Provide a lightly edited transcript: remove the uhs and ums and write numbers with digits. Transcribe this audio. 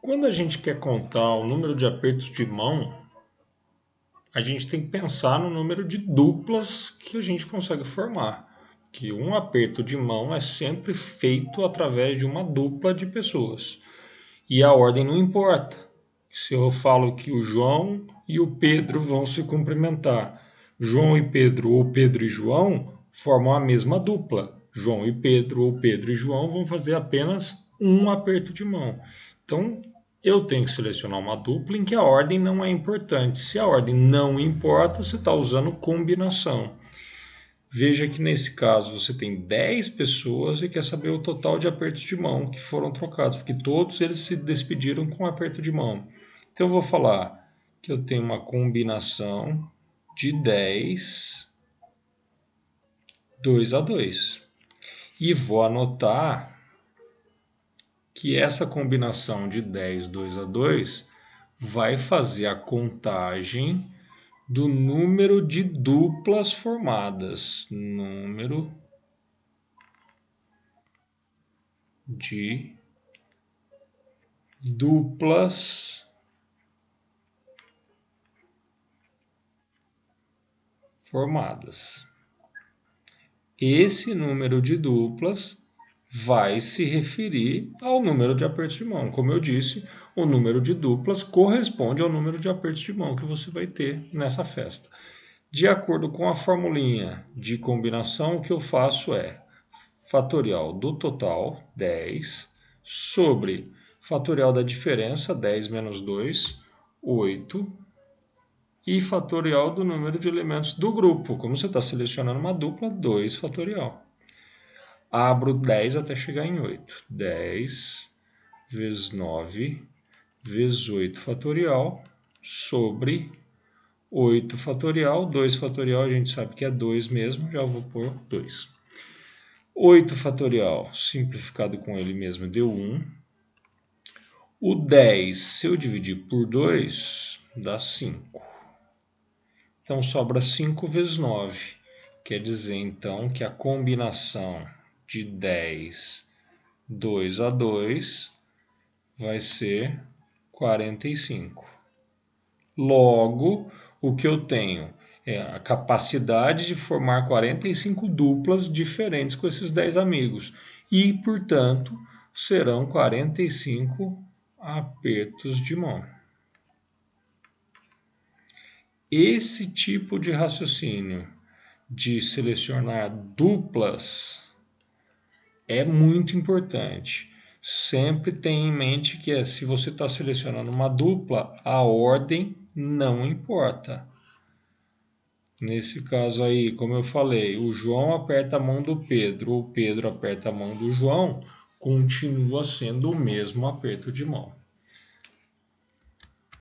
Quando a gente quer contar o número de apertos de mão, a gente tem que pensar no número de duplas que a gente consegue formar. Que um aperto de mão é sempre feito através de uma dupla de pessoas. E a ordem não importa. Se eu falo que o João e o Pedro vão se cumprimentar, João e Pedro ou Pedro e João formam a mesma dupla. João e Pedro ou Pedro e João vão fazer apenas um aperto de mão. Então, eu tenho que selecionar uma dupla em que a ordem não é importante. Se a ordem não importa, você está usando combinação. Veja que nesse caso você tem 10 pessoas e quer saber o total de apertos de mão que foram trocados, porque todos eles se despediram com aperto de mão. Então eu vou falar que eu tenho uma combinação de 10, 2 a 2. E vou anotar que essa combinação de 10, 2 a 2 vai fazer a contagem do número de duplas formadas. Número de duplas formadas. Esse número de duplas vai se referir ao número de apertos de mão. Como eu disse, o número de duplas corresponde ao número de apertos de mão que você vai ter nessa festa. De acordo com a formulinha de combinação, o que eu faço é fatorial do total, 10, sobre fatorial da diferença, 10 menos 2, 8, e fatorial do número de elementos do grupo. Como você está selecionando uma dupla, 2 fatorial. Abro 10 até chegar em 8. 10 vezes 9 vezes 8 fatorial sobre 8 fatorial. 2 fatorial a gente sabe que é 2 mesmo, já vou pôr 2. 8 fatorial simplificado com ele mesmo deu 1. O 10, se eu dividir por 2, dá 5. Então sobra 5 vezes 9. Quer dizer então que a combinação de 10, 2 a 2 vai ser 45. Logo, o que eu tenho é a capacidade de formar 45 duplas diferentes com esses 10 amigos. E, portanto, serão 45 apertos de mão. Esse tipo de raciocínio de selecionar duplas é muito importante. Sempre tenha em mente que se você está selecionando uma dupla, a ordem não importa. Nesse caso aí, como eu falei, o João aperta a mão do Pedro, o Pedro aperta a mão do João, continua sendo o mesmo aperto de mão.